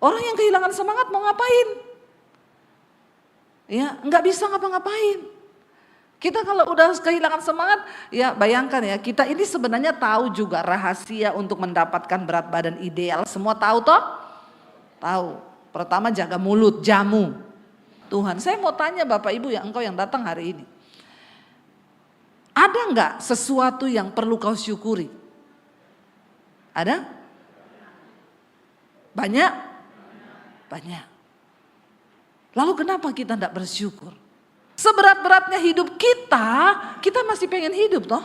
Orang yang kehilangan semangat mau ngapain? Ya, nggak bisa ngapa-ngapain. Kita kalau udah kehilangan semangat, ya bayangkan ya, kita ini sebenarnya tahu juga rahasia untuk mendapatkan berat badan ideal. Semua tahu toh? Tahu. Pertama jaga mulut, jamu. Tuhan, saya mau tanya Bapak Ibu ya, engkau yang datang hari ini. Ada nggak sesuatu yang perlu kau syukuri? Ada? Banyak? Banyak. Lalu kenapa kita tidak bersyukur? Seberat-beratnya hidup kita masih pengen hidup toh.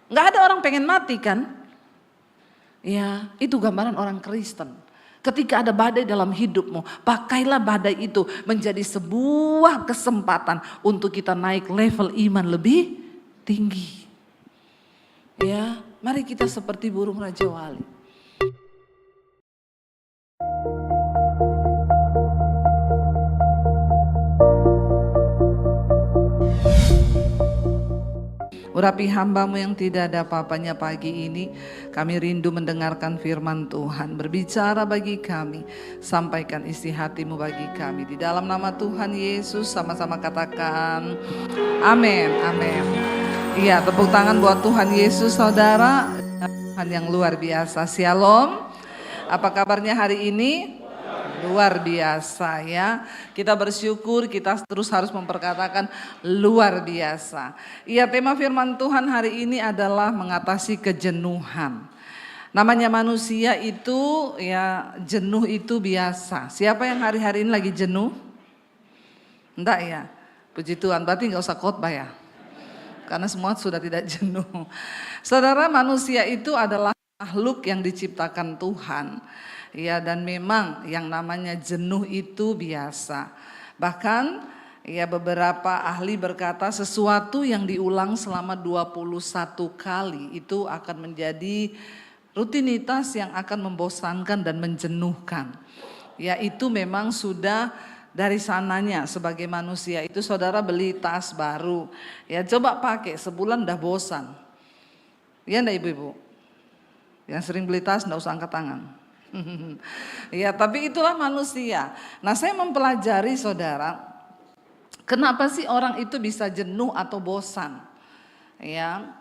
Nggak ada orang pengen mati kan? Ya, itu gambaran orang Kristen. Ketika ada badai dalam hidupmu, pakailah badai itu menjadi sebuah kesempatan untuk kita naik level iman lebih tinggi. Ya, mari kita seperti burung Raja Wali. Urapi hambamu yang tidak ada apa-apanya pagi ini, kami rindu mendengarkan firman Tuhan. Berbicara bagi kami, sampaikan isi hatimu bagi kami. Di dalam nama Tuhan Yesus sama-sama katakan amin, amin. Iya, tepuk tangan buat Tuhan Yesus saudara. Tuhan yang luar biasa, shalom. Apa kabarnya hari ini? Luar biasa ya. Kita bersyukur, kita terus harus memperkatakan luar biasa. Iya, tema firman Tuhan hari ini adalah mengatasi kejenuhan. Namanya manusia itu ya, jenuh itu biasa. Siapa yang hari-hari ini lagi jenuh? Enggak ya? Puji Tuhan, berarti gak usah khotbah ya. Karena semua sudah tidak jenuh. Saudara, manusia itu adalah makhluk yang diciptakan Tuhan. Ya, dan memang yang namanya jenuh itu biasa. Bahkan ya beberapa ahli berkata sesuatu yang diulang selama 21 kali itu akan menjadi rutinitas yang akan membosankan dan menjenuhkan. Ya, itu memang sudah dari sananya sebagai manusia. Itu saudara beli tas baru, ya coba pakai sebulan udah bosan. Ya enggak ibu-ibu? Yang sering beli tas enggak usah angkat tangan. Ya, tapi itulah manusia. Nah, saya mempelajari saudara, kenapa sih orang itu bisa jenuh atau bosan? Ya.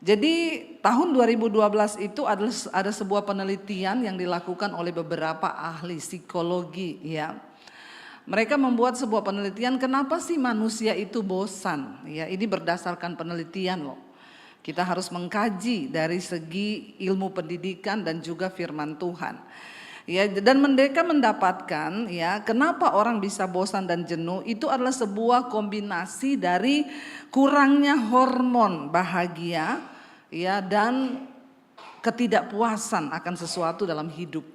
Jadi tahun 2012 itu ada sebuah penelitian yang dilakukan oleh beberapa ahli psikologi ya. Mereka membuat sebuah penelitian kenapa sih manusia itu bosan? Ya, ini berdasarkan penelitian loh. Kita harus mengkaji dari segi ilmu pendidikan dan juga firman Tuhan. Ya, dan mereka mendapatkan ya, kenapa orang bisa bosan dan jenuh itu adalah sebuah kombinasi dari kurangnya hormon bahagia ya, dan ketidakpuasan akan sesuatu dalam hidup.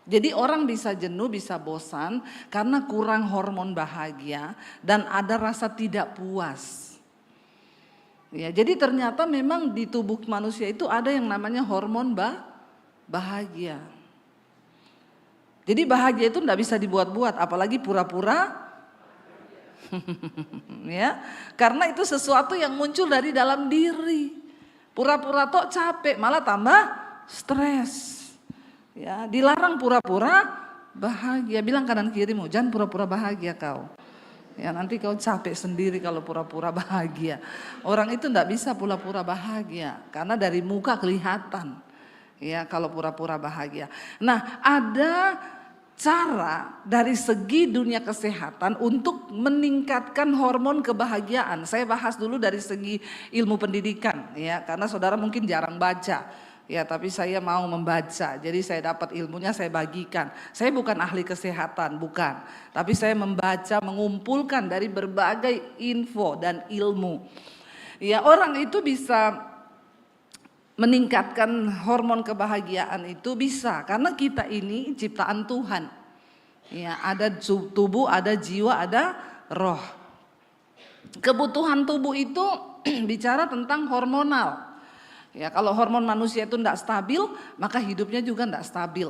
Jadi orang bisa jenuh, bisa bosan karena kurang hormon bahagia dan ada rasa tidak puas. Ya, jadi ternyata memang di tubuh manusia itu ada yang namanya hormon bahagia. Jadi bahagia itu enggak bisa dibuat-buat, apalagi pura-pura. Ya, karena itu sesuatu yang muncul dari dalam diri. Pura-pura tok capek, malah tambah stres. Ya, dilarang pura-pura bahagia. Bilang kanan kirimu, jangan pura-pura bahagia kau. Ya, nanti kau capek sendiri kalau pura-pura bahagia. Orang itu enggak bisa pura-pura bahagia karena dari muka kelihatan. Ya, kalau pura-pura bahagia. Nah, ada cara dari segi dunia kesehatan untuk meningkatkan hormon kebahagiaan. Saya bahas dulu dari segi ilmu pendidikan ya, karena saudara mungkin jarang baca. Ya, tapi saya mau membaca, jadi saya dapat ilmunya saya bagikan. Saya bukan ahli kesehatan, bukan. Tapi saya membaca, mengumpulkan dari berbagai info dan ilmu. Ya, orang itu bisa meningkatkan hormon kebahagiaan itu bisa. Karena kita ini ciptaan Tuhan. Ya, ada tubuh, ada jiwa, ada roh. Kebutuhan tubuh itu bicara tentang hormonal. Ya, kalau hormon manusia itu tidak stabil, maka hidupnya juga tidak stabil.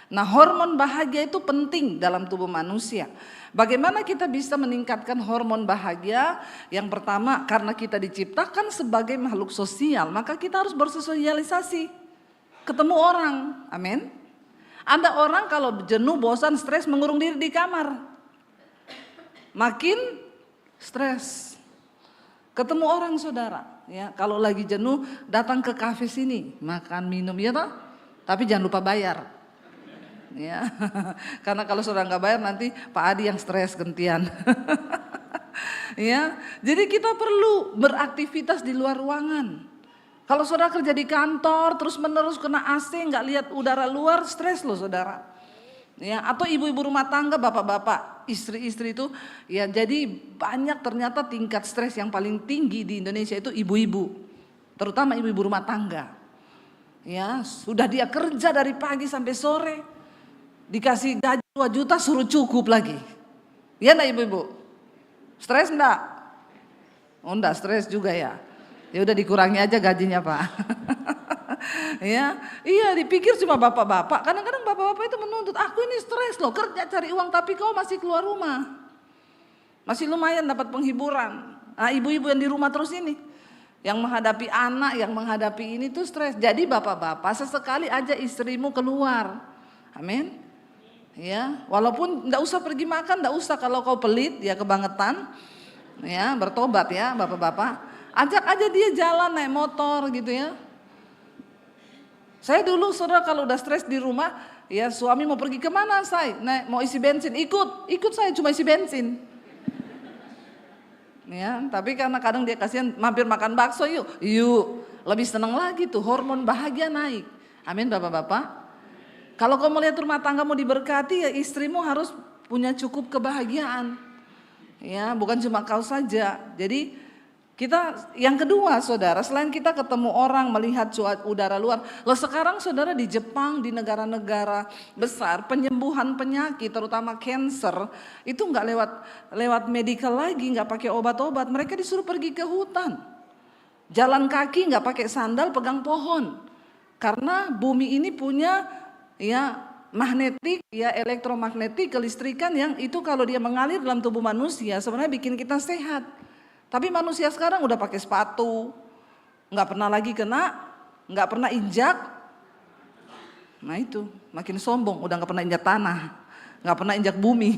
Nah, hormon bahagia itu penting dalam tubuh manusia. Bagaimana kita bisa meningkatkan hormon bahagia? Yang pertama, karena kita diciptakan sebagai makhluk sosial, maka kita harus bersosialisasi, ketemu orang. Amin. Ada orang kalau jenuh, bosan, stres mengurung diri di kamar. Makin stres. Ketemu orang saudara, ya kalau lagi jenuh datang ke kafe sini, makan minum ya toh, tapi jangan lupa bayar. Ya, karena kalau saudara nggak bayar nanti Pak Adi yang stres gantian. Ya, jadi kita perlu beraktivitas di luar ruangan. Kalau saudara kerja di kantor terus menerus kena AC, nggak lihat udara luar, stres loh saudara. Ya, atau ibu-ibu rumah tangga, bapak-bapak, istri-istri itu, ya jadi banyak ternyata tingkat stres yang paling tinggi di Indonesia itu ibu-ibu, terutama ibu-ibu rumah tangga. Ya, sudah dia kerja dari pagi sampai sore, dikasih gaji 2 juta suruh cukup lagi. Ya enggak ibu-ibu? Stres enggak? Oh enggak stres juga ya. Ya udah dikurangi aja gajinya Pak. Ya, iya dipikir cuma bapak-bapak. Kadang-kadang bapak-bapak itu menuntut, aku ini stres loh kerja cari uang tapi kau masih keluar rumah. Masih lumayan dapat penghiburan. Nah ibu-ibu yang di rumah terus ini, yang menghadapi anak, yang menghadapi ini tuh stres. Jadi bapak-bapak sesekali aja istrimu keluar. Amin. Ya, walaupun enggak usah pergi makan, enggak usah kalau kau pelit, ya kebangetan. Ya, bertobat ya bapak-bapak. Ajak aja dia jalan naik motor gitu ya. Saya dulu saudara kalau udah stres di rumah, ya suami mau pergi kemana saya? Naik, mau isi bensin, ikut saya cuma isi bensin. Ya, tapi karena kadang dia kasihan mampir makan bakso yuk, lebih senang lagi tuh hormon bahagia naik. Amin bapak-bapak. Kalau kamu lihat rumah tanggamu diberkati ya istrimu harus punya cukup kebahagiaan. Ya, bukan cuma kau saja. Jadi kita yang kedua saudara, selain kita ketemu orang melihat udara luar, loh sekarang saudara di Jepang, di negara-negara besar penyembuhan penyakit terutama cancer itu nggak lewat medical lagi, nggak pakai obat-obat, mereka disuruh pergi ke hutan, jalan kaki nggak pakai sandal, pegang pohon, karena bumi ini punya ya magnetik ya elektromagnetik kelistrikan yang itu kalau dia mengalir dalam tubuh manusia sebenarnya bikin kita sehat. Tapi manusia sekarang udah pakai sepatu, nggak pernah lagi nggak pernah injak. Nah itu makin sombong, udah nggak pernah injak tanah, nggak pernah injak bumi,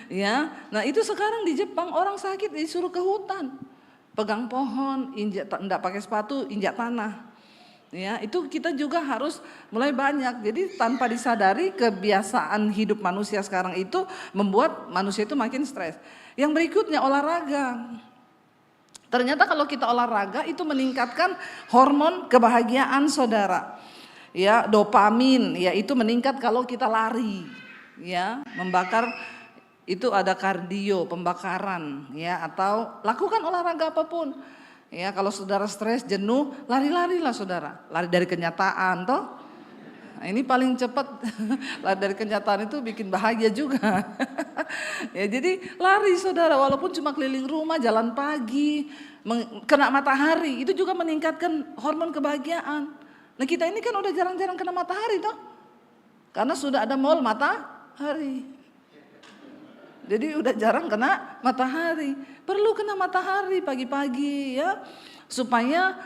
ya. Nah itu sekarang di Jepang orang sakit disuruh ke hutan, pegang pohon, injak, nggak pakai sepatu, injak tanah. Ya itu kita juga harus mulai banyak. Jadi tanpa disadari kebiasaan hidup manusia sekarang itu membuat manusia itu makin stres. Yang berikutnya olahraga. Ternyata kalau kita olahraga itu meningkatkan hormon kebahagiaan saudara. Ya, dopamin ya itu meningkat kalau kita lari. Ya, membakar itu ada kardio, pembakaran ya atau lakukan olahraga apapun. Ya, kalau saudara stres, jenuh, lari-larilah saudara. Lari dari kenyataan toh. Nah, ini paling cepat lari dari kenyataan itu bikin bahagia juga. Ya jadi lari saudara walaupun cuma keliling rumah, jalan pagi, kena matahari itu juga meningkatkan hormon kebahagiaan. Nah kita ini kan udah jarang-jarang kena matahari toh, karena sudah ada mall matahari. Jadi udah jarang kena matahari, perlu kena matahari pagi-pagi ya supaya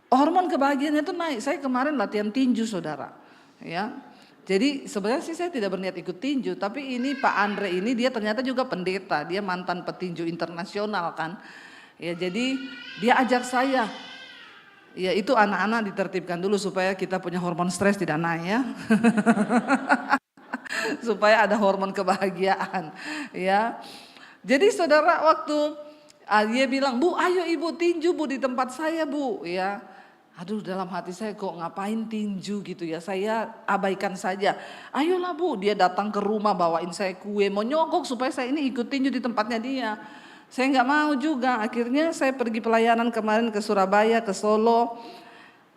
hormon kebahagiaannya itu naik. Saya kemarin latihan tinju saudara, ya. Jadi sebenarnya sih saya tidak berniat ikut tinju, tapi ini Pak Andre ini dia ternyata juga pendeta, dia mantan petinju internasional kan. Ya jadi dia ajak saya, ya itu anak-anak ditertibkan dulu supaya kita punya hormon stres tidak naik ya. Supaya ada hormon kebahagiaan, ya. Jadi saudara waktu dia bilang, "Bu, ayo ibu tinju Bu di tempat saya Bu," ya. Aduh dalam hati saya kok ngapain tinju gitu ya, saya abaikan saja. Ayolah Bu, dia datang ke rumah bawain saya kue, mau nyogok supaya saya ini ikut tinju di tempatnya dia. Saya nggak mau juga, akhirnya saya pergi pelayanan kemarin ke Surabaya, ke Solo.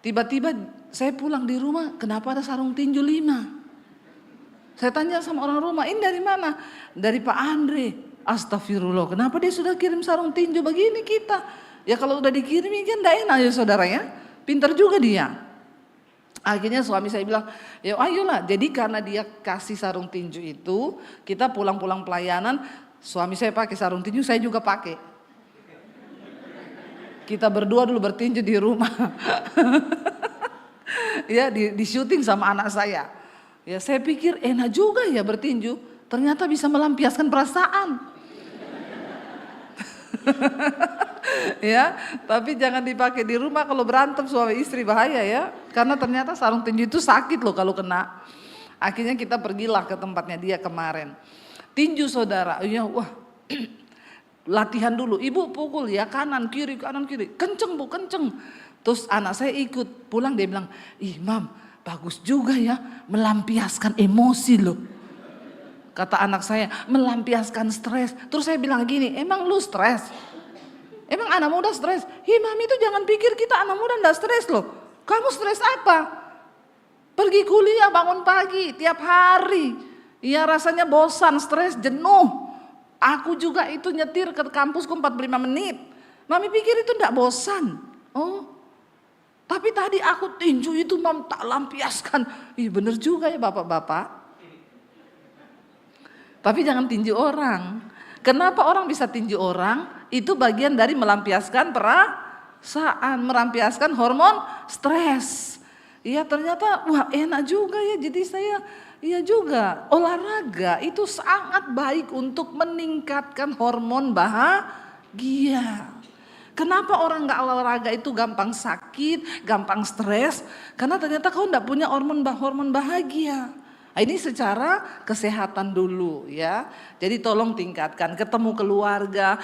Tiba-tiba saya pulang di rumah, kenapa ada sarung tinju 5? Saya tanya sama orang rumah, ini dari mana? Dari Pak Andre. Astagfirullah, kenapa dia sudah kirim sarung tinju begini kita? Ya kalau udah dikirim kan enggak enak ya saudara ya. Pintar juga dia. Akhirnya suami saya bilang, ya ayolah. Jadi karena dia kasih sarung tinju itu, kita pulang-pulang pelayanan, suami saya pakai sarung tinju, saya juga pakai. Kita berdua dulu bertinju di rumah. Ya di syuting sama anak saya. Ya saya pikir enak juga ya bertinju, ternyata bisa melampiaskan perasaan. Ya, tapi jangan dipakai di rumah kalau berantem suami istri, bahaya ya. Karena ternyata sarung tinju itu sakit loh kalau kena. Akhirnya kita pergilah ke tempatnya dia kemarin. Tinju saudara, ya wah latihan dulu, ibu pukul ya kanan kiri, kenceng bu, kenceng. Terus anak saya ikut, pulang dia bilang, ih mam bagus juga ya melampiaskan emosi loh. Kata anak saya, melampiaskan stres. Terus saya bilang gini, emang lu stres? Emang anak muda stres? Hi mami itu jangan pikir kita anak muda enggak stres loh. Kamu stres apa? Pergi kuliah bangun pagi tiap hari. Ya rasanya bosan, stres, jenuh. Aku juga itu nyetir ke kampusku 45 menit. Mami pikir itu enggak bosan. Oh, tapi tadi aku tinju itu mam tak lampiaskan. Ih bener juga ya bapak-bapak. Tapi jangan tinju orang. Kenapa orang bisa tinju orang? Itu bagian dari melampiaskan perasaan, melampiaskan hormon stres. Iya ternyata wah enak juga ya, jadi saya iya juga olahraga itu sangat baik untuk meningkatkan hormon bahagia. Kenapa orang nggak olahraga itu gampang sakit, gampang stres? Karena ternyata kau nggak punya hormon bahagia. Nah, ini secara kesehatan dulu ya. Jadi tolong tingkatkan, ketemu keluarga,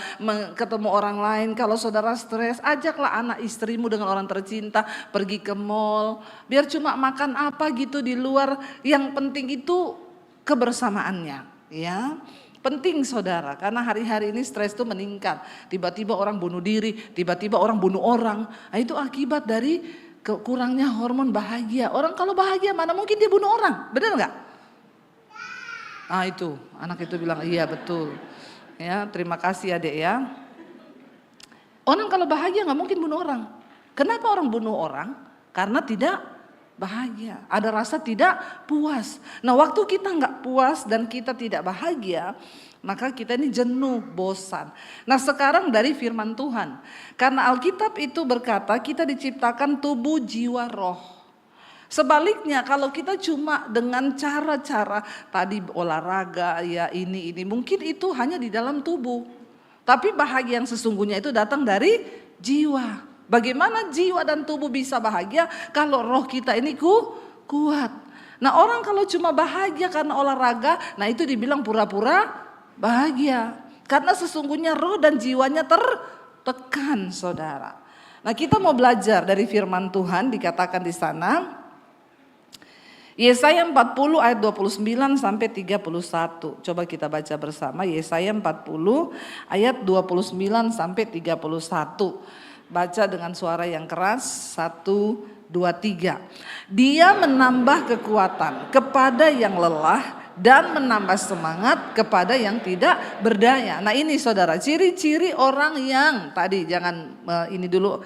ketemu orang lain. Kalau saudara stres, ajaklah anak istrimu dengan orang tercinta pergi ke mall. Biar cuma makan apa gitu di luar. Yang penting itu kebersamaannya ya. Penting saudara, karena hari-hari ini stres itu meningkat. Tiba-tiba orang bunuh diri, tiba-tiba orang bunuh orang. Nah, itu akibat dari kurangnya hormon bahagia. Orang kalau bahagia mana mungkin dia bunuh orang, benar nggak? Ah itu, anak itu bilang iya betul. Ya terima kasih adik ya. Orang kalau bahagia nggak mungkin bunuh orang. Kenapa orang bunuh orang? Karena tidak bahagia, ada rasa tidak puas. Nah waktu kita nggak puas dan kita tidak bahagia, maka kita ini jenuh, bosan. Nah sekarang dari firman Tuhan, karena Alkitab itu berkata kita diciptakan tubuh, jiwa, roh. Sebaliknya kalau kita cuma dengan cara-cara tadi olahraga ya ini mungkin itu hanya di dalam tubuh. Tapi bahagia yang sesungguhnya itu datang dari jiwa. Bagaimana jiwa dan tubuh bisa bahagia kalau roh kita ini kuat. Nah orang kalau cuma bahagia karena olahraga, nah itu dibilang pura-pura bahagia. Karena sesungguhnya roh dan jiwanya tertekan saudara. Nah kita mau belajar dari firman Tuhan dikatakan di sana. Yesaya 40 ayat 29 sampai 31. Coba kita baca bersama Yesaya 40 ayat 29 sampai 31. Baca dengan suara yang keras, 1, 2, 3. Dia menambah kekuatan kepada yang lelah dan menambah semangat kepada yang tidak berdaya. Nah ini saudara, ciri-ciri orang yang tadi jangan ini dulu.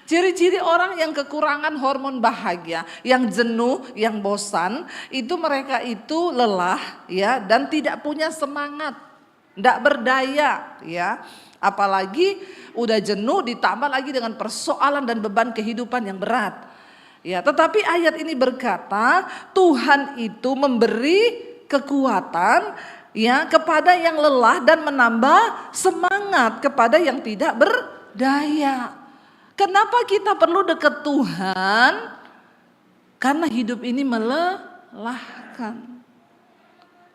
Ciri-ciri orang yang kekurangan hormon bahagia, yang jenuh, yang bosan, itu mereka itu lelah ya dan tidak punya semangat, tidak berdaya ya. Apalagi udah jenuh ditambah lagi dengan persoalan dan beban kehidupan yang berat. Ya, tetapi ayat ini berkata Tuhan itu memberi kekuatan ya kepada yang lelah dan menambah semangat kepada yang tidak berdaya. Kenapa kita perlu dekat Tuhan? Karena hidup ini melelahkan.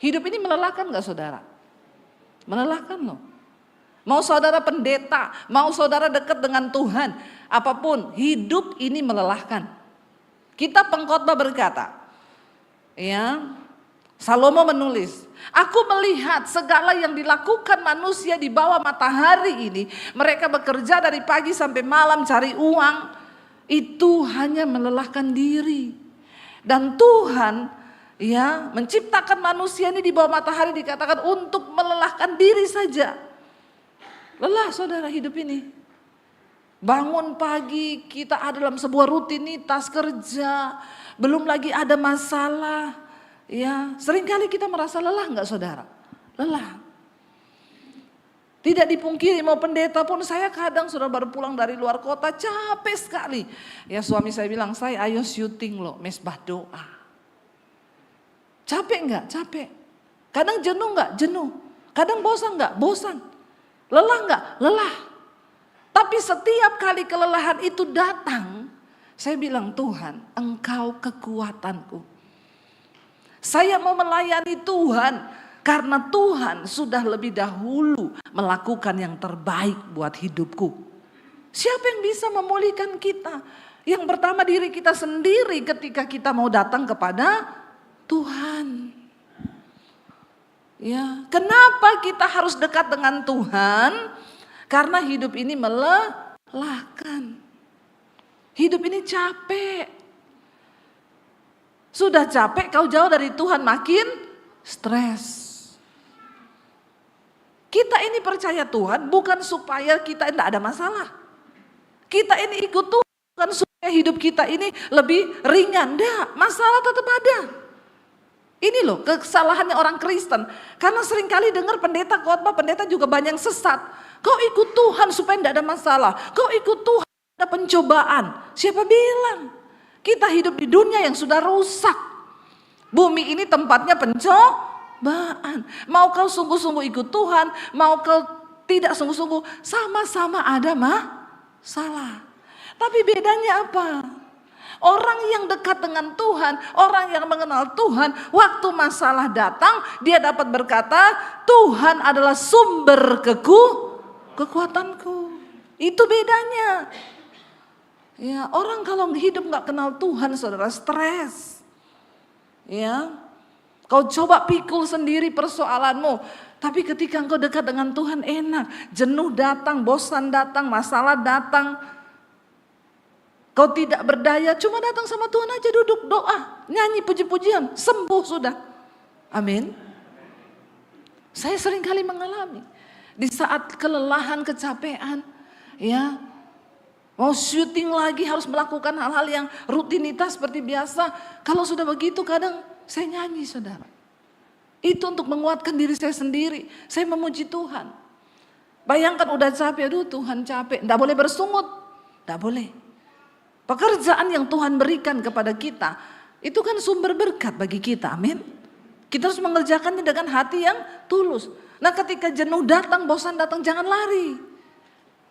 Hidup ini melelahkan gak saudara? Melelahkan loh. Mau saudara pendeta, mau saudara dekat dengan Tuhan, apapun hidup ini melelahkan. Kita pengkhotbah berkata, ya, Salomo menulis, aku melihat segala yang dilakukan manusia di bawah matahari ini, mereka bekerja dari pagi sampai malam cari uang, itu hanya melelahkan diri. Dan Tuhan ya menciptakan manusia ini di bawah matahari dikatakan untuk melelahkan diri saja. Lelah saudara hidup ini. Bangun pagi kita ada dalam sebuah rutinitas kerja, belum lagi ada masalah. Ya, seringkali kita merasa lelah enggak saudara? Lelah. Tidak dipungkiri mau pendeta pun saya kadang sudah baru pulang dari luar kota capek sekali. Ya suami saya bilang, saya ayo syuting loh, mesbah doa. Capek enggak? Capek. Kadang jenuh enggak? Jenuh. Kadang bosan enggak? Bosan. Lelah enggak? Lelah. Tapi setiap kali kelelahan itu datang, saya bilang, Tuhan, Engkau kekuatanku. Saya mau melayani Tuhan karena Tuhan sudah lebih dahulu melakukan yang terbaik buat hidupku. Siapa yang bisa memulihkan kita? Yang pertama diri kita sendiri ketika kita mau datang kepada Tuhan. Ya, kenapa kita harus dekat dengan Tuhan? Karena hidup ini melelahkan. Hidup ini capek. Sudah capek, kau jauh dari Tuhan makin stres. Kita ini percaya Tuhan bukan supaya kita tidak ada masalah. Kita ini ikut Tuhan bukan supaya hidup kita ini lebih ringan. Tidak, masalah tetap ada. Ini loh kesalahannya orang Kristen. Karena seringkali dengar pendeta khotbah, pendeta juga banyak yang sesat. Kau ikut Tuhan supaya tidak ada masalah. Kau ikut Tuhan ada pencobaan. Siapa bilang? Kita hidup di dunia yang sudah rusak. Bumi ini tempatnya pencobaan. Mau kau sungguh-sungguh ikut Tuhan, mau kau tidak sungguh-sungguh, sama-sama ada masalah. Tapi bedanya apa? Orang yang dekat dengan Tuhan, orang yang mengenal Tuhan, waktu masalah datang, dia dapat berkata, Tuhan adalah sumber kekuatanku. Itu bedanya. Ya, orang kalau hidup nggak kenal Tuhan, saudara, stres. Ya, kau coba pikul sendiri persoalanmu, tapi ketika engkau dekat dengan Tuhan enak. Jenuh datang, bosan datang, masalah datang. Kau tidak berdaya, cuma datang sama Tuhan aja, duduk doa, nyanyi puji-pujian, sembuh sudah. Amin. Saya sering kali mengalami di saat kelelahan, kecapean, ya, mau syuting lagi harus melakukan hal-hal yang rutinitas seperti biasa. Kalau sudah begitu kadang saya nyanyi, saudara. Itu untuk menguatkan diri saya sendiri. Saya memuji Tuhan. Bayangkan udah capek, aduh Tuhan capek, enggak boleh bersungut, enggak boleh. Pekerjaan yang Tuhan berikan kepada kita, itu kan sumber berkat bagi kita, amin. Kita harus mengerjakannya dengan hati yang tulus. Nah ketika jenuh datang, bosan datang, jangan lari.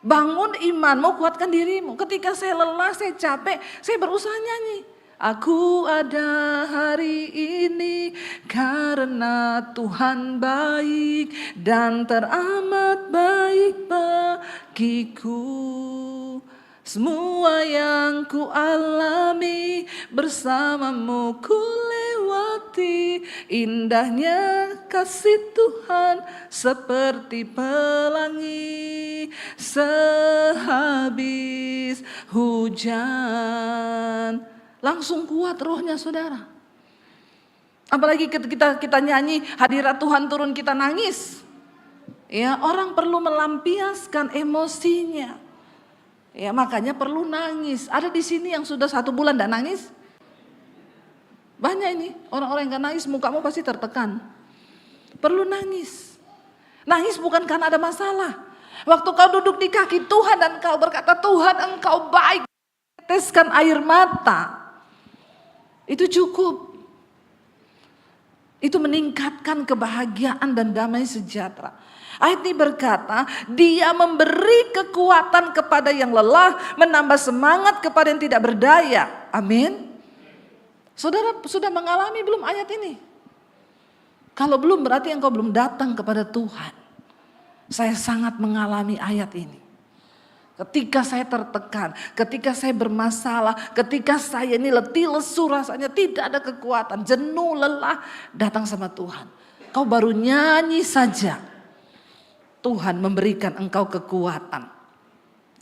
Bangun imanmu, kuatkan dirimu. Ketika saya lelah, saya capek, saya berusaha nyanyi. Aku ada hari ini karena Tuhan baik dan teramat baik bagiku. Semua yang ku alami bersamamu ku lewati. Indahnya kasih Tuhan seperti pelangi sehabis hujan. Langsung kuat rohnya, saudara. Apalagi kita nyanyi hadirat Tuhan turun, kita nangis. Ya, orang perlu melampiaskan emosinya. Ya, makanya perlu nangis. Ada di sini yang sudah 1 bulan tidak nangis? Banyak ini orang-orang yang gak nangis, mukamu pasti tertekan. Perlu nangis. Nangis bukan karena ada masalah. Waktu kau duduk di kaki Tuhan dan kau berkata, Tuhan engkau baik, teteskan air mata. Itu cukup. Itu meningkatkan kebahagiaan dan damai sejahtera. Ayat ini berkata, dia memberi kekuatan kepada yang lelah, menambah semangat kepada yang tidak berdaya. Amin. Saudara sudah mengalami belum ayat ini? Kalau belum berarti engkau belum datang kepada Tuhan. Saya sangat mengalami ayat ini. Ketika saya tertekan, ketika saya bermasalah, ketika saya ini letih lesu rasanya tidak ada kekuatan, jenuh, lelah, datang sama Tuhan. Kau baru nyanyi saja, Tuhan memberikan engkau kekuatan.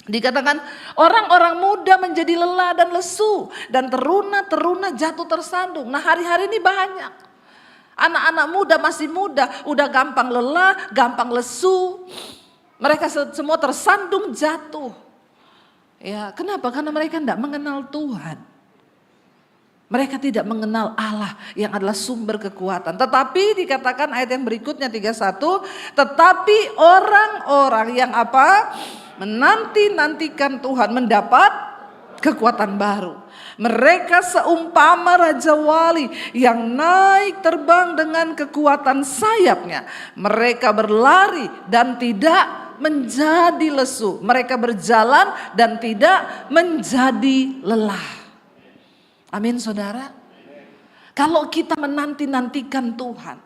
Dikatakan orang-orang muda menjadi lelah dan lesu, dan teruna-teruna jatuh tersandung. Nah hari-hari ini banyak. Anak-anak muda masih muda, udah gampang lelah, gampang lesu. Mereka semua tersandung jatuh. Ya, kenapa? Karena mereka tidak mengenal Tuhan. Mereka tidak mengenal Allah yang adalah sumber kekuatan. Tetapi dikatakan ayat yang berikutnya 31, tetapi orang-orang yang apa? Menanti-nantikan Tuhan mendapat kekuatan baru. Mereka seumpama Raja Wali yang naik terbang dengan kekuatan sayapnya. Mereka berlari dan tidak menjadi lesu. Mereka berjalan dan tidak menjadi lelah. Amin saudara. Kalau kita menanti-nantikan Tuhan,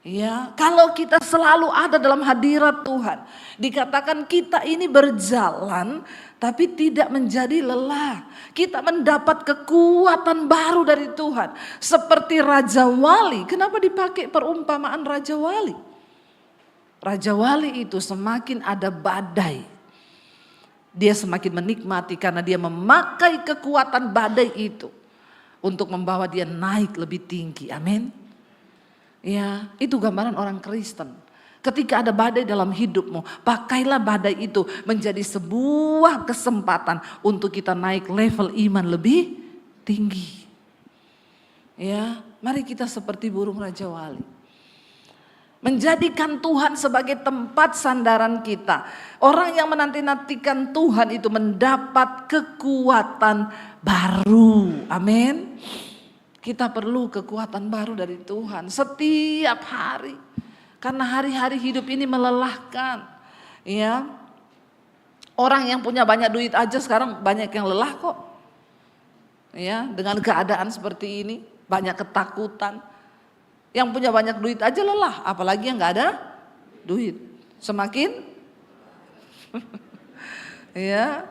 ya, kalau kita selalu ada dalam hadirat Tuhan, dikatakan kita ini berjalan tapi tidak menjadi lelah. Kita mendapat kekuatan baru dari Tuhan. Seperti Raja Wali. Kenapa dipakai perumpamaan Raja Wali? Raja Wali itu semakin ada badai, dia semakin menikmati karena dia memakai kekuatan badai itu untuk membawa dia naik lebih tinggi. Amin. Ya, itu gambaran orang Kristen. Ketika ada badai dalam hidupmu, pakailah badai itu menjadi sebuah kesempatan untuk kita naik level iman lebih tinggi. Ya, mari kita seperti burung Raja Wali. Menjadikan Tuhan sebagai tempat sandaran kita. Orang yang menanti-nantikan Tuhan itu mendapat kekuatan baru. Amin. Kita perlu kekuatan baru dari Tuhan setiap hari. Karena hari-hari hidup ini melelahkan. Ya. Orang yang punya banyak duit aja sekarang banyak yang lelah kok. Ya, dengan keadaan seperti ini, banyak ketakutan. Yang punya banyak duit aja lelah, apalagi yang nggak ada duit. Semakin ya,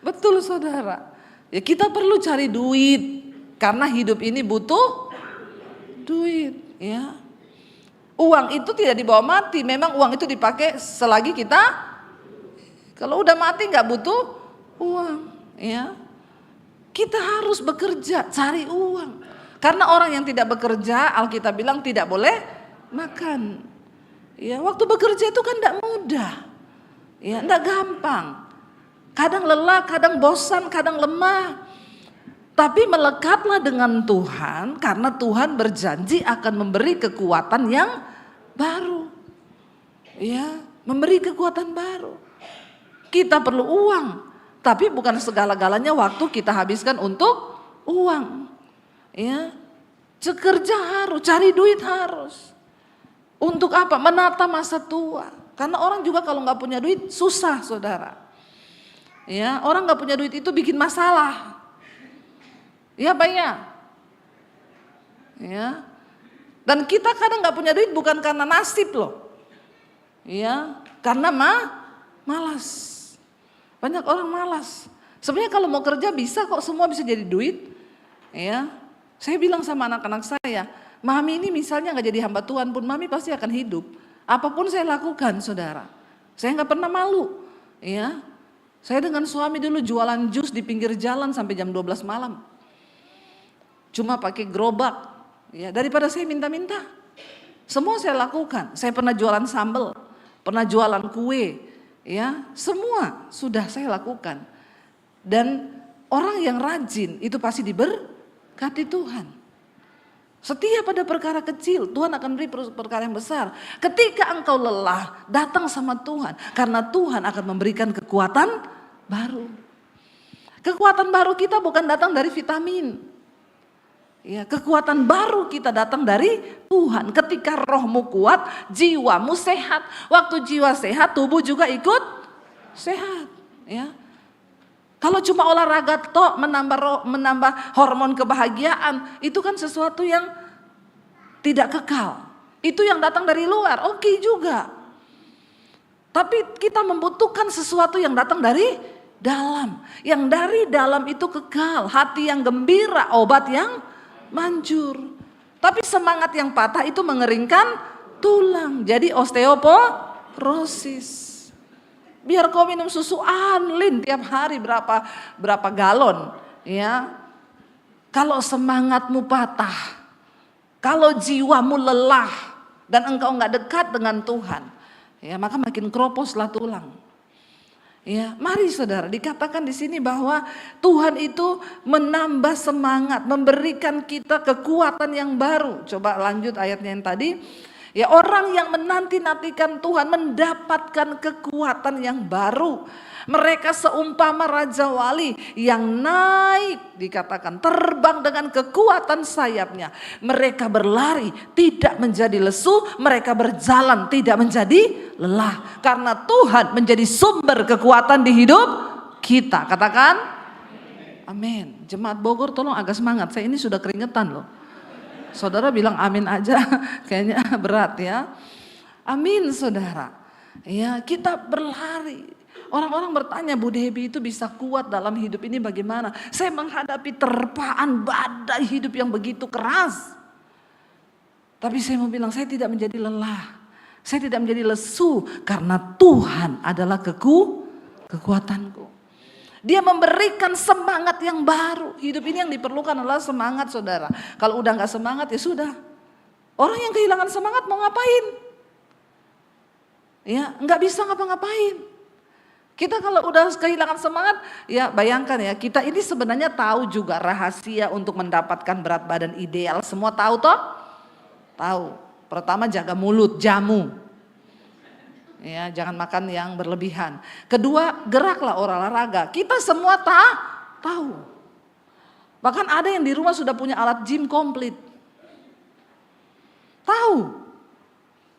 betul saudara. Ya, kita perlu cari duit karena hidup ini butuh duit. Ya, uang itu tidak dibawa mati. Memang uang itu dipakai selagi kita. Kalau udah mati nggak butuh uang. Ya, kita harus bekerja, cari uang. Karena orang yang tidak bekerja, Alkitab bilang tidak boleh makan. Ya, waktu bekerja itu kan tidak mudah. Ya, tidak gampang. Kadang lelah, kadang bosan, kadang lemah. Tapi melekatlah dengan Tuhan karena Tuhan berjanji akan memberi kekuatan yang baru. Ya, memberi kekuatan baru. Kita perlu uang, tapi bukan segala-galanya waktu kita habiskan untuk uang. Ya, kerja harus, cari duit harus. Untuk apa? Menata masa tua. Karena orang juga kalau nggak punya duit susah, saudara. Ya, orang nggak punya duit itu bikin masalah. Ya, banyak. Ya, dan kita kadang nggak punya duit bukan karena nasib loh. Ya, karena malas. Banyak orang malas. Sebenarnya kalau mau kerja bisa kok, semua bisa jadi duit. Ya. Saya bilang sama anak-anak saya, Mami ini misalnya gak jadi hamba Tuhan pun Mami pasti akan hidup. Apapun saya lakukan saudara, saya gak pernah malu. Ya, saya dengan suami dulu jualan jus di pinggir jalan sampai jam 12 malam. Cuma pakai gerobak, ya, daripada saya minta-minta. Semua saya lakukan, saya pernah jualan sambal, pernah jualan kue. Ya, semua sudah saya lakukan. Dan orang yang rajin itu pasti diberkati Tuhan. Setiap ada perkara kecil, Tuhan akan beri perkara yang besar. Ketika engkau lelah, datang sama Tuhan. Karena Tuhan akan memberikan kekuatan baru. Kekuatan baru kita bukan datang dari vitamin. Ya, kekuatan baru kita datang dari Tuhan. Ketika rohmu kuat, jiwamu sehat. Waktu jiwa sehat, tubuh juga ikut sehat. Ya. Kalau cuma olahraga tok menambah hormon kebahagiaan, itu kan sesuatu yang tidak kekal. Itu yang datang dari luar, oke juga. Tapi kita membutuhkan sesuatu yang datang dari dalam. Yang dari dalam itu kekal, hati yang gembira, obat yang manjur. Tapi semangat yang patah itu mengeringkan tulang, jadi osteoporosis. Biar kau minum susu Anlin tiap hari berapa galon, ya. Kalau semangatmu patah, kalau jiwamu lelah dan engkau nggak dekat dengan Tuhan, ya maka makin kroposlah tulang. Ya, mari saudara, dikatakan di sini bahwa Tuhan itu menambah semangat, memberikan kita kekuatan yang baru. Coba lanjut ayatnya yang tadi. Ya, orang yang menanti-nantikan Tuhan mendapatkan kekuatan yang baru. Mereka seumpama Raja Wali yang naik, dikatakan terbang dengan kekuatan sayapnya. Mereka berlari tidak menjadi lesu, mereka berjalan tidak menjadi lelah. Karena Tuhan menjadi sumber kekuatan di hidup kita. Katakan amin. Jemaat Bogor tolong agak semangat, saya ini sudah keringetan loh. Saudara bilang amin aja, kayaknya berat ya. Amin saudara. Ya, kita berlari. Orang-orang bertanya, Bu Debbie itu bisa kuat dalam hidup ini bagaimana? Saya menghadapi terpaan badai hidup yang begitu keras. Tapi saya mau bilang, saya tidak menjadi lelah. Saya tidak menjadi lesu karena Tuhan adalah kekuatanku. Dia memberikan semangat yang baru. Hidup ini yang diperlukan adalah semangat saudara. Kalau udah gak semangat ya sudah. Orang yang kehilangan semangat mau ngapain? Ya gak bisa ngapa-ngapain. Kita kalau udah kehilangan semangat, ya bayangkan ya, kita ini sebenarnya tahu juga rahasia untuk mendapatkan berat badan ideal. Semua tahu toh? Tahu. Pertama jaga mulut, jamu. Ya, jangan makan yang berlebihan. Kedua, geraklah olahraga. Kita semua tahu. Bahkan ada yang di rumah sudah punya alat gym komplit. Tahu.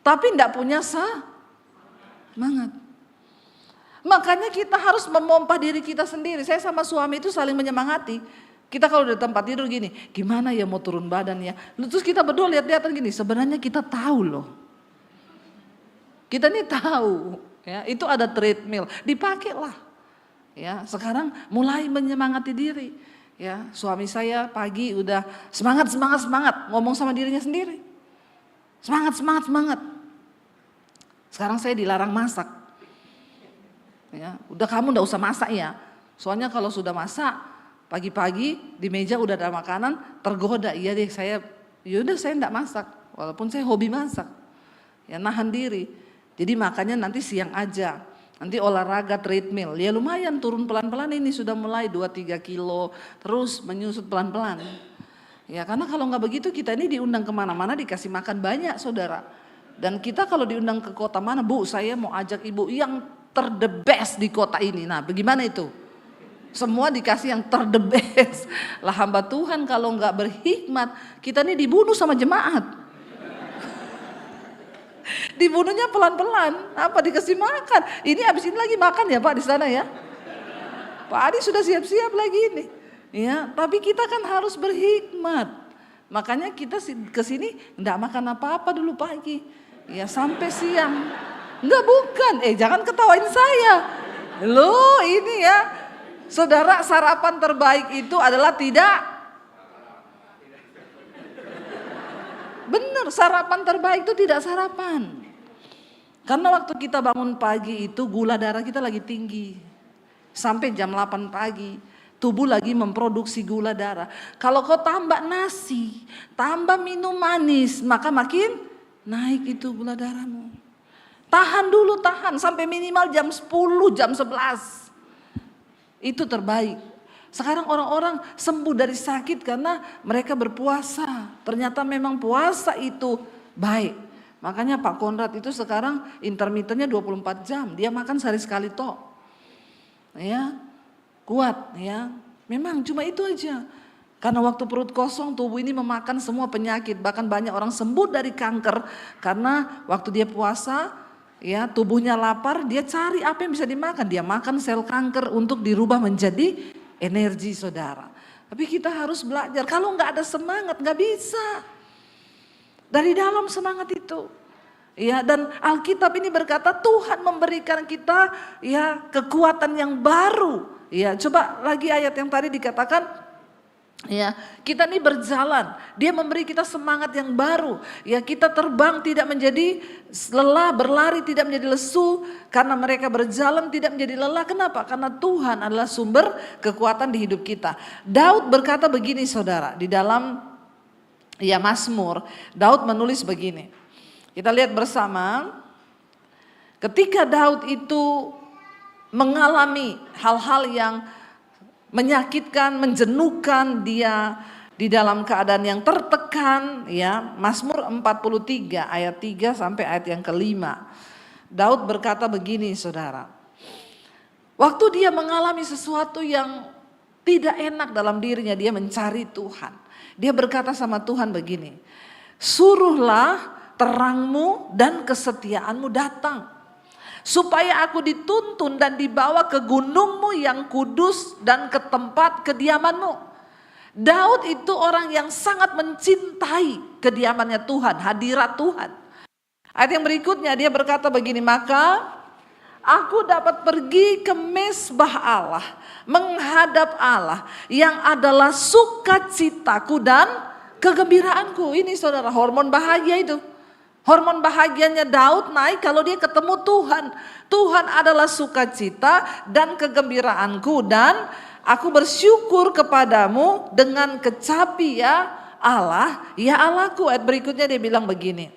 Tapi enggak punya semangat. Makanya kita harus memompa diri kita sendiri. Saya sama suami itu saling menyemangati. Kita kalau di tempat tidur gini, gimana ya mau turun badan ya. Terus kita berdua lihat-lihatan gini, sebenarnya kita tahu loh. Kita nih tahu, ya itu ada treadmill, dipakailah. Ya, sekarang mulai menyemangati diri. Ya, suami saya pagi udah semangat ngomong sama dirinya sendiri. Semangat. Sekarang saya dilarang masak. Ya, udah kamu enggak usah masak ya. Soalnya kalau sudah masak, pagi-pagi di meja udah ada makanan, tergoda. Iya deh, saya enggak masak, walaupun saya hobi masak. Ya, nahan diri. Jadi makannya nanti siang aja, nanti olahraga treadmill, ya lumayan turun pelan-pelan ini sudah mulai 2-3 kilo, terus menyusut pelan-pelan. Ya karena kalau nggak begitu kita ini diundang kemana-mana dikasih makan banyak saudara. Dan kita kalau diundang ke kota mana, Bu saya mau ajak ibu yang the best di kota ini, nah bagaimana itu? Semua dikasih yang the best. Lah hamba Tuhan kalau nggak berhikmat, kita ini dibunuh sama jemaat. Dibunuhnya pelan-pelan, apa dikasih makan. Ini habis ini lagi makan ya Pak di sana ya. Pak Adi sudah siap-siap lagi ini. Ya, tapi kita kan harus berhikmat. Makanya kita ke sini enggak makan apa-apa dulu pagi. Ya sampai siang. Enggak bukan, jangan ketawain saya. Loh ini ya. Saudara, sarapan terbaik itu adalah tidak. Benar, sarapan terbaik itu tidak sarapan. Karena waktu kita bangun pagi itu gula darah kita lagi tinggi. Sampai jam 8 pagi, tubuh lagi memproduksi gula darah. Kalau kau tambah nasi, tambah minum manis, maka makin naik itu gula darahmu. Tahan dulu, sampai minimal jam 10, jam 11. Itu terbaik. Sekarang orang-orang sembuh dari sakit karena mereka berpuasa. Ternyata memang puasa itu baik. Makanya Pak Konrad itu sekarang intermittennya 24 jam. Dia makan sehari sekali tok. Ya, kuat ya. Memang cuma itu aja. Karena waktu perut kosong tubuh ini memakan semua penyakit. Bahkan banyak orang sembuh dari kanker. Karena waktu dia puasa ya tubuhnya lapar, dia cari apa yang bisa dimakan. Dia makan sel kanker untuk dirubah menjadi energi saudara. Tapi kita harus belajar, kalau nggak ada semangat nggak bisa. Dari dalam semangat itu. Ya, dan Alkitab ini berkata Tuhan memberikan kita ya kekuatan yang baru. Ya, coba lagi ayat yang tadi dikatakan ya, kita ini berjalan, dia memberi kita semangat yang baru. Ya, kita terbang tidak menjadi lelah, berlari tidak menjadi lesu, karena mereka berjalan tidak menjadi lelah. Kenapa? Karena Tuhan adalah sumber kekuatan di hidup kita. Daud berkata begini saudara, di dalam ya Mazmur, Daud menulis begini. Kita lihat bersama, ketika Daud itu mengalami hal-hal yang menyakitkan, menjenuhkan, dia di dalam keadaan yang tertekan, ya. Mazmur 43 ayat 3 sampai ayat yang kelima. Daud berkata begini, saudara. Waktu dia mengalami sesuatu yang tidak enak dalam dirinya, dia mencari Tuhan. Dia berkata sama Tuhan begini, suruhlah terangmu dan kesetiaanmu datang, supaya aku dituntun dan dibawa ke gunungmu yang kudus dan ke tempat kediamanmu. Daud itu orang yang sangat mencintai kediamannya Tuhan, hadirat Tuhan. Ayat yang berikutnya dia berkata begini, maka aku dapat pergi ke mezbah Allah, menghadap Allah yang adalah sukacitaku dan kegembiraanku. Ini saudara, hormon bahagia itu. Hormon bahagianya Daud naik kalau dia ketemu Tuhan. Tuhan adalah sukacita dan kegembiraanku, dan aku bersyukur kepadamu dengan kecapi ya Allah, ya Allahku. Ayat berikutnya dia bilang begini.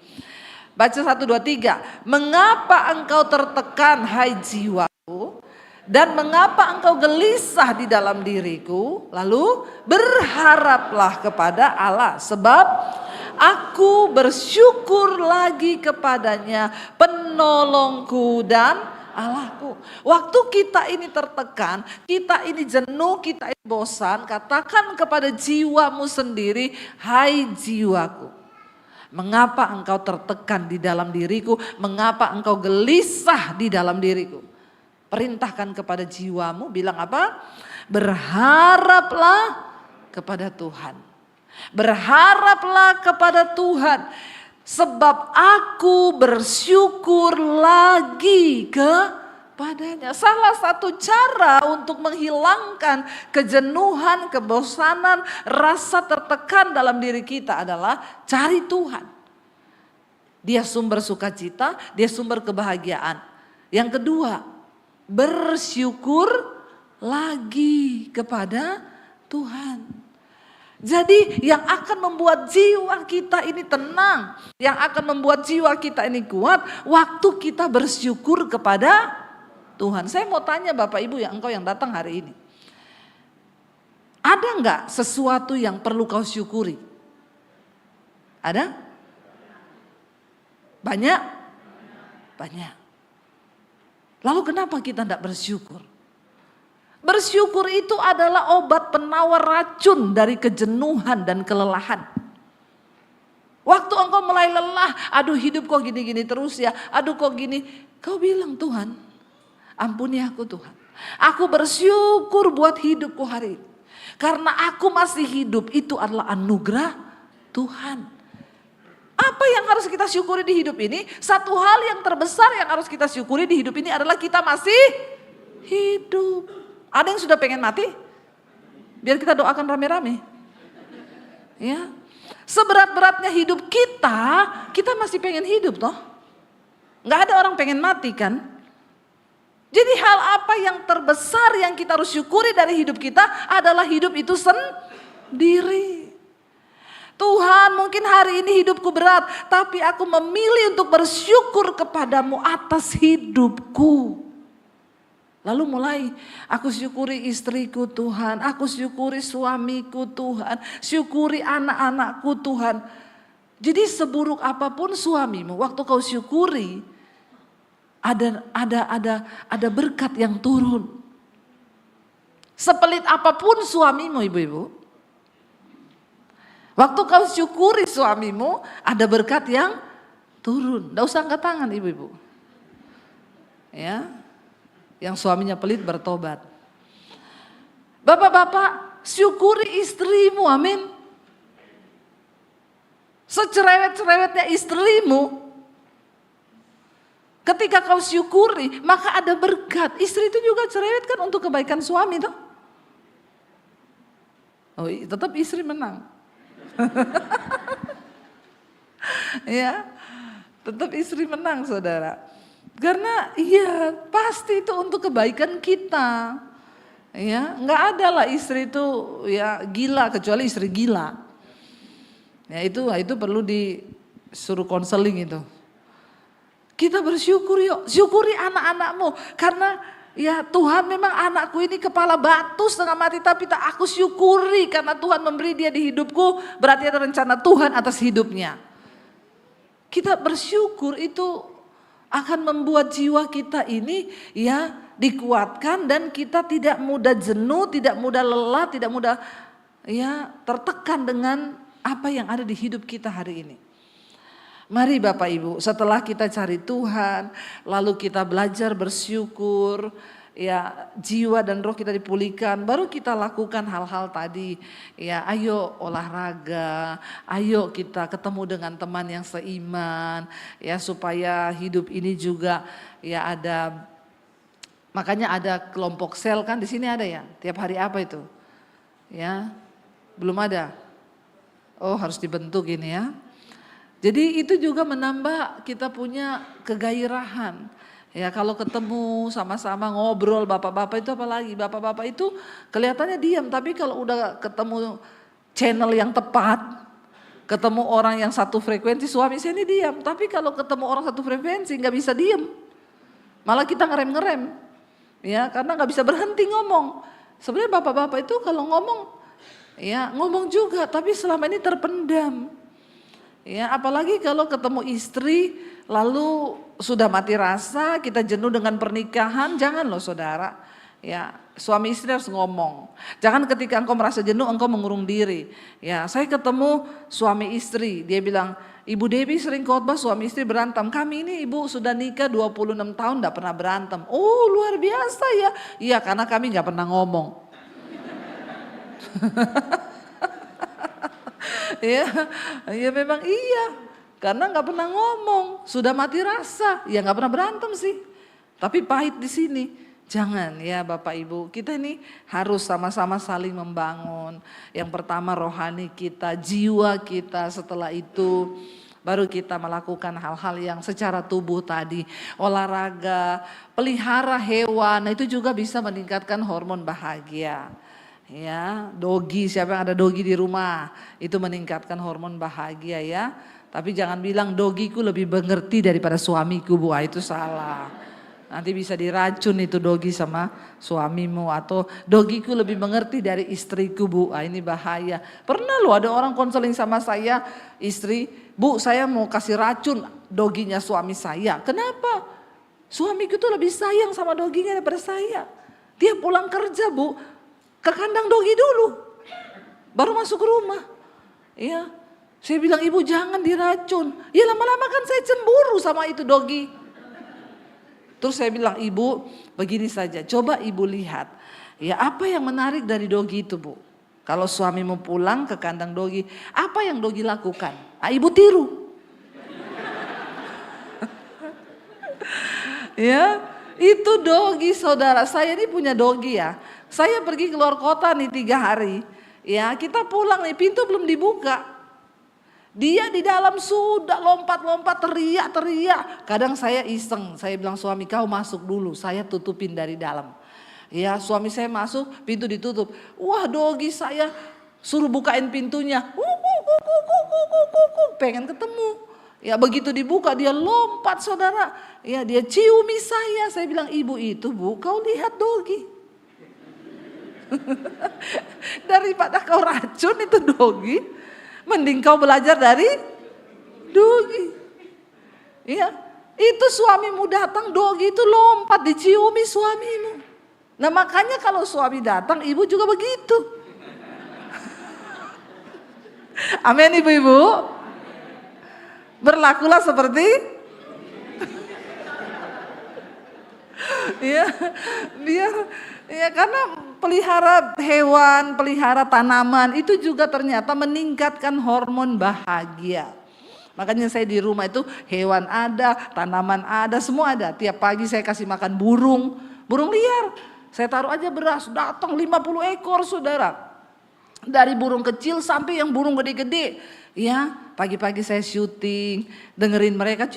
Baca 1, 2, 3. Mengapa engkau tertekan hai jiwaku, dan mengapa engkau gelisah di dalam diriku? Lalu berharaplah kepada Allah, sebab aku bersyukur lagi kepadanya, penolongku dan Allahku. Waktu kita ini tertekan, kita ini jenuh, kita ini bosan, katakan kepada jiwamu sendiri, hai jiwaku, mengapa engkau tertekan di dalam diriku? Mengapa engkau gelisah di dalam diriku? Perintahkan kepada jiwamu, bilang apa? Berharaplah kepada Tuhan. Berharaplah kepada Tuhan, sebab aku bersyukur lagi kepadanya. Salah satu cara untuk menghilangkan kejenuhan, kebosanan, rasa tertekan dalam diri kita adalah cari Tuhan. Dia sumber sukacita, dia sumber kebahagiaan. Yang kedua, bersyukur lagi kepada Tuhan. Jadi yang akan membuat jiwa kita ini tenang, yang akan membuat jiwa kita ini kuat, waktu kita bersyukur kepada Tuhan. Saya mau tanya Bapak Ibu ya, engkau yang datang hari ini, ada enggak sesuatu yang perlu kau syukuri? Ada? Banyak? Banyak. Lalu kenapa kita enggak bersyukur? Bersyukur itu adalah obat penawar racun dari kejenuhan dan kelelahan. Waktu engkau mulai lelah, aduh hidup kok gini-gini terus ya, aduh kok gini. Kau bilang, Tuhan, ampuni aku Tuhan. Aku bersyukur buat hidupku hari ini. Karena aku masih hidup, itu adalah anugerah Tuhan. Apa yang harus kita syukuri di hidup ini? Satu hal yang terbesar yang harus kita syukuri di hidup ini adalah kita masih hidup. Ada yang sudah pengen mati? Biar kita doakan rame-rame. Ya. Seberat-beratnya hidup kita, kita masih pengen hidup toh. Gak ada orang pengen mati kan? Jadi hal apa yang terbesar yang kita harus syukuri dari hidup kita adalah hidup itu sendiri. Tuhan, mungkin hari ini hidupku berat, tapi aku memilih untuk bersyukur kepadamu atas hidupku. Lalu mulai aku syukuri istriku Tuhan, aku syukuri suamiku Tuhan, syukuri anak-anakku Tuhan. Jadi seburuk apapun suamimu, waktu kau syukuri ada berkat yang turun. Sepelit apapun suamimu ibu-ibu, waktu kau syukuri suamimu ada berkat yang turun. Nggak usah angkat tangan ibu-ibu. Ya. Yang suaminya pelit bertobat. Bapak-bapak, syukuri istrimu, amin. Secerewet-cerewetnya istrimu, ketika kau syukuri, maka ada berkat. Istri itu juga cerewet kan untuk kebaikan suami toh. Oh, tetap istri menang. Ya, tetap istri menang saudara. Karena iya pasti itu untuk kebaikan kita. Ya, nggak ada lah istri itu ya gila kecuali istri gila. Ya itu perlu disuruh konseling itu. Kita bersyukur yuk, syukuri anak-anakmu karena Ya Tuhan, memang anakku ini kepala batu setengah mati, tapi tak aku syukuri karena Tuhan memberi dia di hidupku, berarti ada rencana Tuhan atas hidupnya. Kita bersyukur itu akan membuat jiwa kita ini ya dikuatkan, dan kita tidak mudah jenuh, tidak mudah lelah, tidak mudah ya tertekan dengan apa yang ada di hidup kita hari ini. Mari Bapak Ibu, setelah kita cari Tuhan, lalu kita belajar bersyukur, ya jiwa dan roh kita dipulihkan, baru kita lakukan hal-hal tadi. Ya ayo olahraga, ayo kita ketemu dengan teman yang seiman, ya supaya hidup ini juga ya ada. Makanya ada kelompok sel kan di sini ada ya, tiap hari apa itu? Ya, belum ada. Oh harus dibentuk ini ya. Jadi itu juga menambah kita punya kegairahan. Ya kalau ketemu sama-sama ngobrol bapak-bapak itu, apalagi bapak-bapak itu kelihatannya diam, tapi kalau udah ketemu channel yang tepat, ketemu orang yang satu frekuensi, suami saya ini diam. Tapi kalau ketemu orang satu frekuensi nggak bisa diam, malah kita ngerem-ngerem, ya karena nggak bisa berhenti ngomong. Sebenarnya bapak-bapak itu kalau ngomong, ya ngomong juga, tapi selama ini terpendam. Ya, apalagi kalau ketemu istri lalu sudah mati rasa, kita jenuh dengan pernikahan, jangan loh saudara. Ya, suami istri harus ngomong. Jangan ketika engkau merasa jenuh engkau mengurung diri. Ya, saya ketemu suami istri, dia bilang, Ibu Dewi sering khotbah suami istri berantem. Kami ini ibu sudah nikah 26 tahun enggak pernah berantem. Oh, luar biasa ya. Iya, karena kami enggak pernah ngomong. Ya memang iya, karena nggak pernah ngomong, sudah mati rasa, ya nggak pernah berantem sih, tapi pahit di sini. Jangan ya Bapak Ibu, kita ini harus sama-sama saling membangun. Yang pertama rohani kita, jiwa kita, setelah itu baru kita melakukan hal-hal yang secara tubuh tadi, olahraga, pelihara hewan, itu juga bisa meningkatkan hormon bahagia. Ya, dogi, siapa yang ada dogi di rumah itu meningkatkan hormon bahagia ya. Tapi jangan bilang dogiku lebih mengerti daripada suamiku, Bu, itu salah. Nanti bisa diracun itu dogi sama suamimu, atau dogiku lebih mengerti dari istriku, Bu. Ini bahaya. Pernah loh ada orang konseling sama saya, istri, Bu saya mau kasih racun doginya suami saya. Kenapa? Suamiku tuh lebih sayang sama doginya daripada saya. Dia pulang kerja, Bu, ke kandang dogi dulu, baru masuk rumah. Ya, saya bilang ibu jangan diracun. Ya lama-lama kan saya cemburu sama itu dogi. Terus saya bilang ibu begini saja, coba ibu lihat. Ya apa yang menarik dari dogi itu, Bu? Kalau suamimu pulang ke kandang dogi, apa yang dogi lakukan? Ibu tiru. Ya, itu dogi saudara. Saya ini punya dogi ya. Saya pergi keluar kota nih 3 hari, ya kita pulang nih pintu belum dibuka. Dia di dalam sudah lompat-lompat teriak-teriak. Kadang saya iseng, saya bilang suami kau masuk dulu, saya tutupin dari dalam. Ya suami saya masuk, pintu ditutup. Wah dogi saya suruh bukain pintunya, pengen ketemu. Ya begitu dibuka dia lompat saudara, ya dia ciumi saya bilang ibu itu Bu kau lihat dogi. Daripada kau racun itu dogi, mending kau belajar dari dogi. Ya, itu suamimu datang dogi itu lompat diciumi suamimu. Nah makanya kalau suami datang ibu juga begitu. Amin ibu-ibu. Berlakulah seperti ya, biar ya karena pelihara hewan, pelihara tanaman itu juga ternyata meningkatkan hormon bahagia. Makanya saya di rumah itu hewan ada, tanaman ada, semua ada. Tiap pagi saya kasih makan burung liar. Saya taruh aja beras, datang 50 ekor saudara. Dari burung kecil sampai yang burung gede-gede. Ya, pagi-pagi saya syuting, dengerin mereka,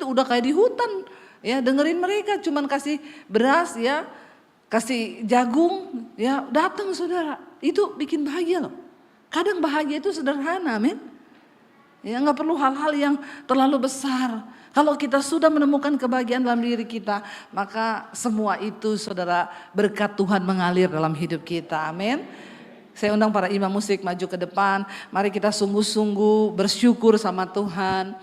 udah kayak di hutan. Ya, dengerin mereka, cuman kasih beras ya, kasih jagung, ya datang saudara. Itu bikin bahagia loh. Kadang bahagia itu sederhana, men. Ya nggak perlu hal-hal yang terlalu besar. Kalau kita sudah menemukan kebahagiaan dalam diri kita, maka semua itu saudara berkat Tuhan mengalir dalam hidup kita. Amin. Saya undang para imam musik maju ke depan. Mari kita sungguh-sungguh bersyukur sama Tuhan.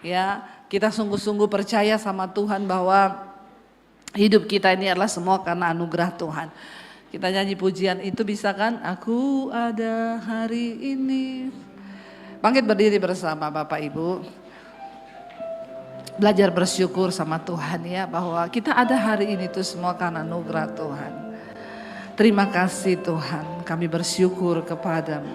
Ya, kita sungguh-sungguh percaya sama Tuhan bahwa hidup kita ini adalah semua karena anugerah Tuhan. Kita nyanyi pujian itu bisa kan? Aku ada hari ini. Bangkit berdiri bersama Bapak Ibu. Belajar bersyukur sama Tuhan ya, bahwa kita ada hari ini tuh semua karena anugerah Tuhan. Terima kasih Tuhan, kami bersyukur kepadamu.